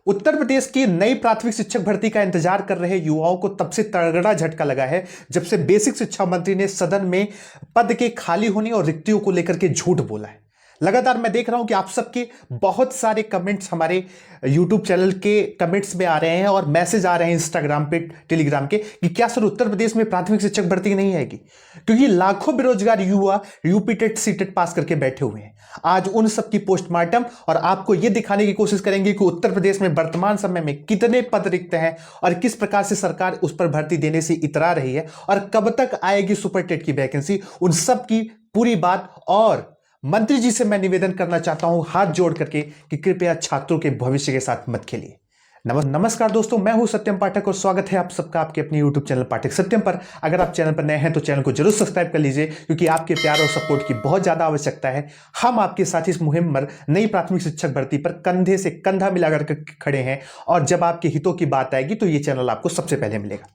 उत्तर प्रदेश की नई प्राथमिक शिक्षक भर्ती का इंतजार कर रहे युवाओं को तब से तगड़ा झटका लगा है जब से बेसिक शिक्षा मंत्री ने सदन में पद के खाली होने और रिक्तियों को लेकर के झूठ बोला है। लगातार मैं देख रहा हूं कि आप सबके बहुत सारे कमेंट्स हमारे YouTube चैनल के कमेंट्स में आ रहे हैं और मैसेज आ रहे हैं इंस्टाग्राम पे, टेलीग्राम के, कि क्या सर उत्तर प्रदेश में प्राथमिक शिक्षक भर्ती नहीं आएगी, क्योंकि लाखों बेरोजगार युवा यूपी टेट सीटेट पास करके बैठे हुए हैं। आज उन सब की पोस्टमार्टम और आपको यह दिखाने की कोशिश करेंगे कि उत्तर प्रदेश में वर्तमान समय में कितने पद रिक्त हैं और किस प्रकार से सरकार उस पर भर्ती देने से इतरा रही है और कब तक आएगी सुपर टेट की वैकेंसी। उन सब की पूरी बात, और मंत्री जी से मैं निवेदन करना चाहता हूं हाथ जोड़ करके कि कृपया छात्रों के भविष्य के साथ मत खेलिए। नमस्कार दोस्तों, मैं हूं सत्यम पाठक और स्वागत है आप सबका आपके अपने YouTube चैनल पाठक सत्यम पर। अगर आप चैनल पर नए हैं तो चैनल को जरूर सब्सक्राइब कर लीजिए, क्योंकि आपके प्यार और सपोर्ट की बहुत ज्यादा आवश्यकता है। हम आपके साथ इस मुहिम पर नई प्राथमिक शिक्षक भर्ती पर कंधे से कंधा मिलाकर खड़े हैं, और जब आपके हितों की बात आएगी तो ये चैनल आपको सबसे पहले मिलेगा।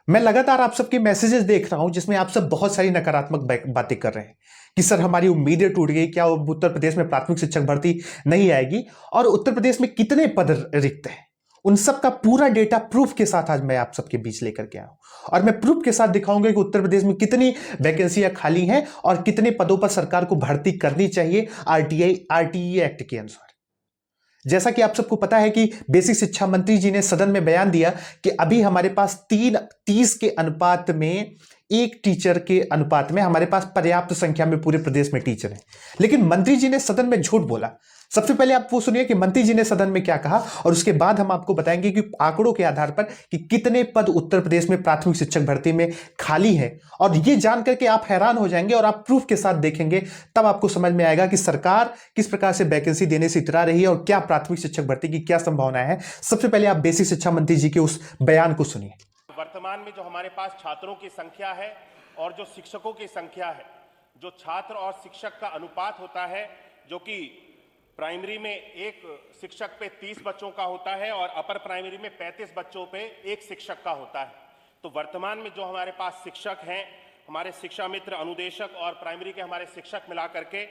मैं लगातार आप सबके मैसेजेस देख रहा हूं जिसमें आप सब बहुत सारी नकारात्मक बातें कर रहे हैं कि सर हमारी उम्मीदें टूट गई, क्या उत्तर प्रदेश में प्राथमिक शिक्षक भर्ती नहीं आएगी और उत्तर प्रदेश में कितने पद रिक्त हैं। उन सब का पूरा डेटा प्रूफ के साथ आज मैं आप सबके बीच लेकर के आया हूं, और मैं प्रूफ के साथ दिखाऊंगा कि उत्तर प्रदेश में कितनी वैकेंसियां खाली हैं और कितने पदों पर सरकार को भर्ती करनी चाहिए आरटीई एक्ट के अनुसार। जैसा कि आप सबको पता है कि बेसिक शिक्षा मंत्री जी ने सदन में बयान दिया कि अभी हमारे पास 30 के अनुपात में, एक टीचर के अनुपात में हमारे पास पर्याप्त संख्या में पूरे प्रदेश में टीचर हैं। लेकिन मंत्री जी ने सदन में झूठ बोला। सबसे पहले आप वो सुनिए कि मंत्री जी ने सदन में क्या कहा, और उसके बाद हम आपको बताएंगे कि आंकड़ों के आधार पर कि कितने पद उत्तर प्रदेश में प्राथमिक शिक्षक भर्ती में खाली है। और ये जान करके आप हैरान हो जाएंगे और आप प्रूफ के साथ देखेंगे, तब आपको समझ में आएगा कि सरकार किस प्रकार से वैकेंसी देने से इतरा रही है और क्या प्राथमिक शिक्षक भर्ती की क्या संभावना है। सबसे पहले आप बेसिक शिक्षा मंत्री जी के उस बयान को सुनिए। वर्तमान में जो हमारे पास छात्रों की संख्या है और जो शिक्षकों की संख्या है, जो छात्र और शिक्षक का अनुपात होता है, जो कि प्राइमरी में एक शिक्षक पे 30 बच्चों का होता है और अपर प्राइमरी में 35 बच्चों पे एक शिक्षक का होता है। तो वर्तमान में जो हमारे पास शिक्षक हैं, हमारे शिक्षा मित्र, अनुदेशक और प्राइमरी के हमारे शिक्षक मिला करके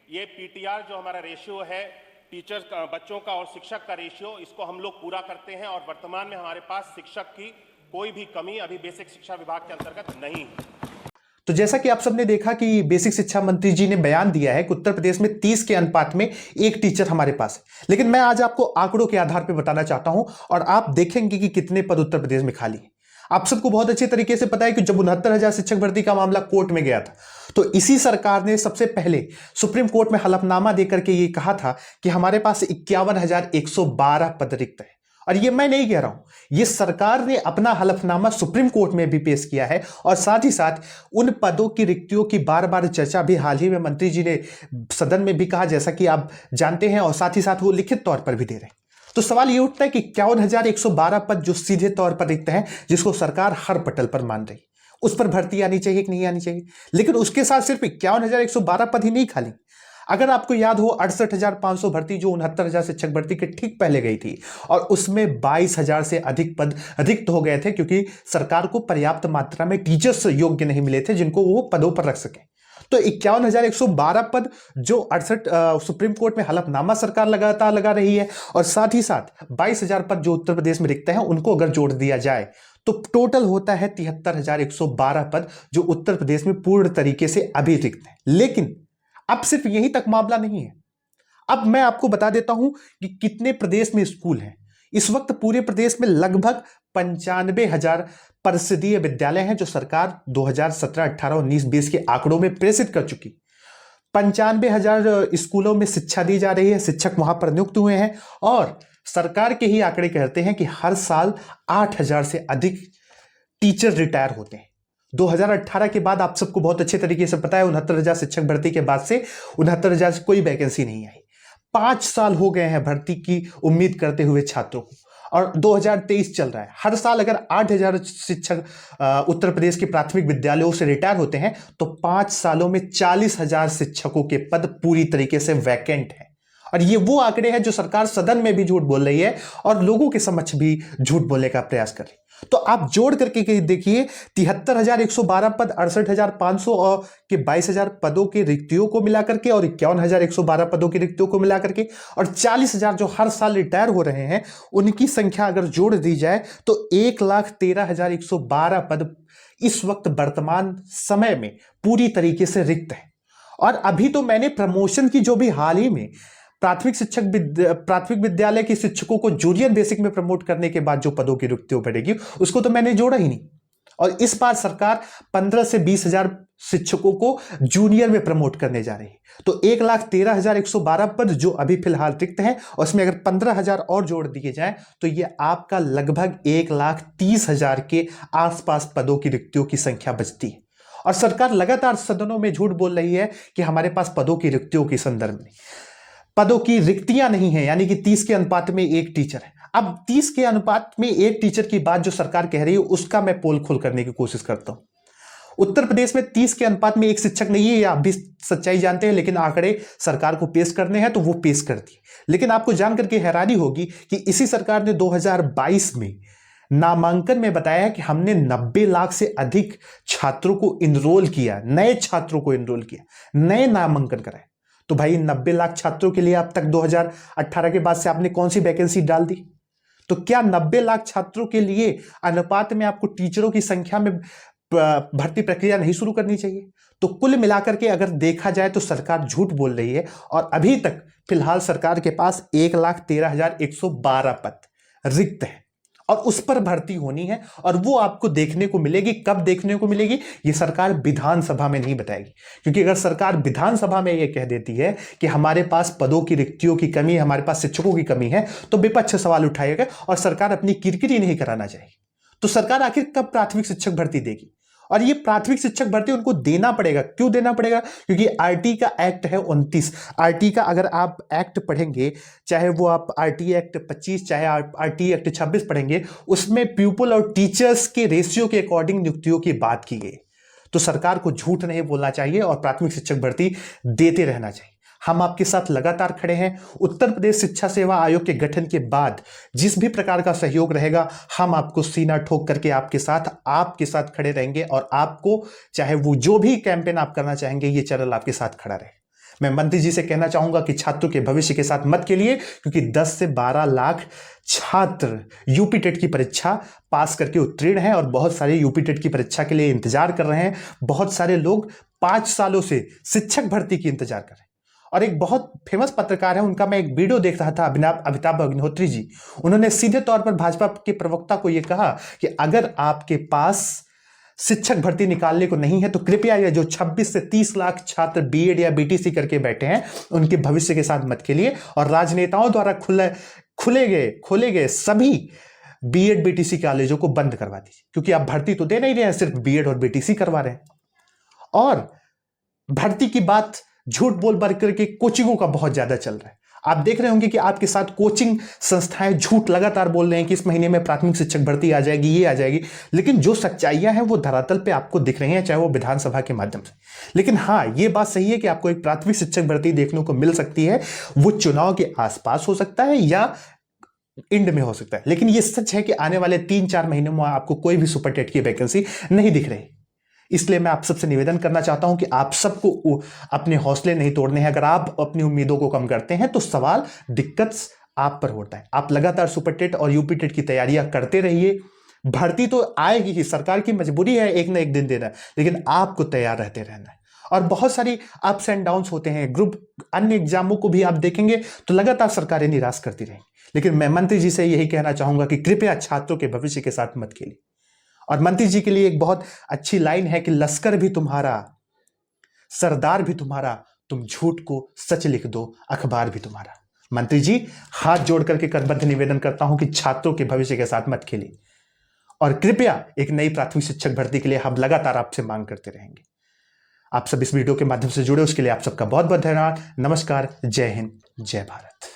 ये पीटीआर जो हमारा रेशियो है, टीचर्स का, बच्चों का और शिक्षक का रेशियो, इसको हम लोग पूरा करते हैं। और वर्तमान में हमारे पास शिक्षक की कोई भी कमी अभी बेसिक शिक्षा विभाग के अंतर्गत नहीं है। तो जैसा कि आप सबने देखा कि बेसिक शिक्षा मंत्री जी ने बयान दिया है कि उत्तर प्रदेश में 30 के अनुपात में एक टीचर हमारे पास है। लेकिन मैं आज आपको आंकड़ों के आधार पर बताना चाहता हूं, और आप देखेंगे कि कितने पद उत्तर प्रदेश में खाली है। आप सबको बहुत अच्छे तरीके से पता है कि जब 69,000 शिक्षक भर्ती का मामला कोर्ट में गया था, तो इसी सरकार ने सबसे पहले सुप्रीम कोर्ट में हलफनामा देकर के ये कहा था कि हमारे पास 51,112 पद रिक्त है। और ये मैं नहीं कह रहा हूं, ये सरकार ने अपना हलफनामा सुप्रीम कोर्ट में भी पेश किया है। और साथ ही साथ उन पदों की रिक्तियों की बार बार चर्चा भी हाल ही में मंत्री जी ने सदन में भी कहा, जैसा कि आप जानते हैं, और साथ ही साथ वो लिखित तौर पर भी दे रहे हैं। तो सवाल ये उठता है कि 51,112 पद जो सीधे तौर पर रिक्त हैं, जिसको सरकार हर पटल पर मान रही, उस पर भर्ती आनी चाहिए कि नहीं आनी चाहिए। लेकिन उसके साथ सिर्फ 51,112 पद ही नहीं खाली। अगर आपको याद हो 68,500 भर्ती जो 69,000 शिक्षक भर्ती के ठीक पहले गई थी, और उसमें 22,000 से अधिक पद रिक्त हो गए थे, क्योंकि सरकार को पर्याप्त मात्रा में टीचर्स योग्य नहीं मिले थे जिनको वो पदों पर रख सके। तो 51,112 पद जो 68 सुप्रीम कोर्ट में हलफनामा सरकार लगातार लगा रही है, और साथ ही साथ 22,000 पद जो उत्तर प्रदेश में रिक्त हैं, उनको अगर जोड़ दिया जाए तो टोटल होता है 73,112 पद जो उत्तर प्रदेश में पूर्ण तरीके से अभी रिक्त हैं। लेकिन अब सिर्फ यहीं तक मामला नहीं है। अब मैं आपको बता देता हूं कि कितने प्रदेश में स्कूल हैं। इस वक्त पूरे प्रदेश में लगभग 95,000 परिषदीय विद्यालय हैं, जो सरकार 2017, 18, 19, 20 के आंकड़ों में प्रेषित कर चुकी। 95,000 स्कूलों में शिक्षा दी जा रही है, शिक्षक वहां पर नियुक्त हुए हैं, और सरकार के ही आंकड़े कहते हैं कि हर साल 8,000 से अधिक टीचर रिटायर होते हैं। 2018 के बाद आप सबको बहुत अच्छे तरीके से पता है, 69,000 शिक्षक भर्ती के बाद से 69,000 से कोई वैकेंसी नहीं आई। 5 साल हो गए हैं भर्ती की उम्मीद करते हुए छात्रों को, और 2023 चल रहा है। हर साल अगर 8,000 शिक्षक उत्तर प्रदेश के प्राथमिक विद्यालयों से रिटायर होते हैं, तो 5 सालों में 40,000 शिक्षकों के पद पूरी तरीके से वैकेंट हैं। और ये वो आंकड़े हैं जो सरकार सदन में भी झूठ बोल रही है और लोगों के समक्ष भी झूठ बोलने का प्रयास कर रही है। तो आप जोड़ करके देखिए, 73,112 पद, 68,500 और के 22,000 पदों के रिक्तियों को मिलाकर के और 51,112 पदों की रिक्तियों को मिलाकर के और 40,000 जो हर साल रिटायर हो रहे हैं उनकी संख्या अगर जोड़ दी जाए तो 1,13,112 पद इस वक्त वर्तमान समय में पूरी तरीके से रिक्त है। और अभी तो मैंने प्रमोशन की जो भी हाल ही में प्राथमिक विद्यालय के शिक्षकों को जूनियर बेसिक में प्रमोट करने के बाद जो पदों की रिक्तियों बढ़ेगी उसको तो मैंने जोड़ा ही नहीं। और इस बार सरकार 15 से 20,000 शिक्षकों को जूनियर में प्रमोट करने जा रही है। तो 1,13,112 पद जो अभी फिलहाल रिक्त हैं और उसमें अगर 15,000 और जोड़ दिए जाएं तो ये आपका लगभग 1,30,000 के आसपास पदों की रिक्तियों की संख्या बचती है। और सरकार लगातार सदनों में झूठ बोल रही है कि हमारे पास पदों की रिक्तियों के संदर्भ में पदों की रिक्तियां नहीं है, यानी कि 30 के अनुपात में एक टीचर है। अब 30 के अनुपात में एक टीचर की बात जो सरकार कह रही है उसका मैं पोल खोल करने की कोशिश करता हूं। उत्तर प्रदेश में 30 के अनुपात में एक शिक्षक नहीं है, या आप भी सच्चाई जानते हैं, लेकिन आंकड़े सरकार को पेश करने हैं तो वो पेश करती है। लेकिन आपको जानकर के हैरानी होगी कि इसी सरकार ने 2022 में नामांकन में बताया है कि हमने 90 लाख से अधिक छात्रों को इनरोल किया, नए छात्रों को इनरोल किया, नए नामांकन कराए। तो भाई 90 लाख छात्रों के लिए अब तक 2018 के बाद से आपने कौन सी वैकेंसी डाल दी? तो क्या 90 लाख छात्रों के लिए अनुपात में आपको टीचरों की संख्या में भर्ती प्रक्रिया नहीं शुरू करनी चाहिए? तो कुल मिलाकर के अगर देखा जाए तो सरकार झूठ बोल रही है और अभी तक फिलहाल सरकार के पास 1,13,112 पद रिक्त है और उस पर भर्ती होनी है। और वो आपको देखने को मिलेगी। कब देखने को मिलेगी? ये सरकार विधानसभा में नहीं बताएगी, क्योंकि अगर सरकार विधानसभा में ये कह देती है कि हमारे पास पदों की रिक्तियों की कमी है, हमारे पास शिक्षकों की कमी है, तो विपक्ष सवाल उठाएगा और सरकार अपनी किरकिरी नहीं कराना चाहेगी। तो सरकार आखिर कब प्राथमिक शिक्षक भर्ती देगी? और ये प्राथमिक शिक्षक भर्ती उनको देना पड़ेगा। क्यों देना पड़ेगा? क्योंकि आरटी का एक्ट है 29। आरटी का अगर आप एक्ट पढ़ेंगे, चाहे वो आप आरटी एक्ट 25 चाहे आरटी एक्ट 26 पढ़ेंगे, उसमें प्यूपल और टीचर्स के रेशियो के अकॉर्डिंग नियुक्तियों की बात की गई। तो सरकार को झूठ नहीं बोलना चाहिए और प्राथमिक शिक्षक भर्ती देते रहना चाहिए। हम आपके साथ लगातार खड़े हैं। उत्तर प्रदेश शिक्षा सेवा आयोग के गठन के बाद जिस भी प्रकार का सहयोग रहेगा, हम आपको सीना ठोक करके आपके साथ खड़े रहेंगे और आपको चाहे वो जो भी कैंपेन आप करना चाहेंगे, ये चैनल आपके साथ खड़ा रहे। मैं मंत्री जी से कहना चाहूंगा कि छात्रों के भविष्य के साथ मत खेलिए, क्योंकि 10 से 12 लाख छात्र यूपी टेट की परीक्षा पास करके उत्तीर्ण हैं और बहुत सारे यूपी टेट की परीक्षा के लिए इंतजार कर रहे हैं। बहुत सारे लोग 5 सालों से शिक्षक भर्ती की इंतजार कर रहे हैं। और एक बहुत फेमस पत्रकार है, उनका मैं एक वीडियो देख रहा था, अमिताभ अग्निहोत्री जी। उन्होंने सीधे तौर पर भाजपा के प्रवक्ता को यह कहा कि अगर आपके पास शिक्षक भर्ती निकालने को नहीं है तो कृपया ये जो 26 से 30 लाख छात्र बीएड या बीटीसी करके बैठे हैं उनके भविष्य के साथ मत खेलिए और राजनेताओं द्वारा खोले गए सभी बीएड बीटीसी कॉलेजों को बंद करवा दीजिए, क्योंकि आप भर्ती तो दे नहीं रहे हैं, सिर्फ बीएड और बीटीसी करवा रहे हैं। और भर्ती की बात झूठ बोल बर करके कोचिंगों का बहुत ज्यादा चल रहा है। आप देख रहे होंगे कि आपके साथ कोचिंग संस्थाएं झूठ लगातार बोल रहे हैं कि इस महीने में प्राथमिक शिक्षक भर्ती आ जाएगी, ये आ जाएगी, लेकिन जो सच्चाइयां हैं वो धरातल पे आपको दिख रही हैं, चाहे वो विधानसभा के माध्यम से। लेकिन हाँ, ये बात सही है कि आपको एक प्राथमिक शिक्षक भर्ती देखने को मिल सकती है। वो चुनाव के आसपास हो सकता है या एंड में हो सकता है, लेकिन ये सच है कि आने वाले 3-4 महीनों में आपको कोई भी सुपर टेट की वैकेंसी नहीं दिख रही। इसलिए मैं आप सबसे निवेदन करना चाहता हूं कि आप सबको अपने हौसले नहीं तोड़ने हैं। अगर आप अपनी उम्मीदों को कम करते हैं तो सवाल दिक्कत आप पर होता है। आप लगातार सुपर टेट और यूपी टेट की तैयारियां करते रहिए। भर्ती तो आएगी ही, सरकार की मजबूरी है एक ना एक दिन देना, लेकिन आपको तैयार रहते रहना है। और बहुत सारी अप्स एंड डाउन्स होते हैं, ग्रुप अन्य एग्जामों को भी आप देखेंगे तो लगातार सरकारें निराश करती रहेंगी। लेकिन मैं मंत्री जी से यही कहना चाहूंगा कि कृपया छात्रों के भविष्य के साथ मत खेलिए। और मंत्री जी के लिए एक बहुत अच्छी लाइन है कि लश्कर भी तुम्हारा, सरदार भी तुम्हारा, तुम झूठ को सच लिख दो, अखबार भी तुम्हारा। मंत्री जी, हाथ जोड़ करके करबद्ध निवेदन करता हूं कि छात्रों के भविष्य के साथ मत खेलिए और कृपया एक नई प्राथमिक शिक्षक भर्ती के लिए हम लगातार आपसे मांग करते रहेंगे। आप सब इस वीडियो के माध्यम से जुड़े, उसके लिए आप सबका बहुत बहुत धन्यवाद। नमस्कार, जय हिंद, जय भारत।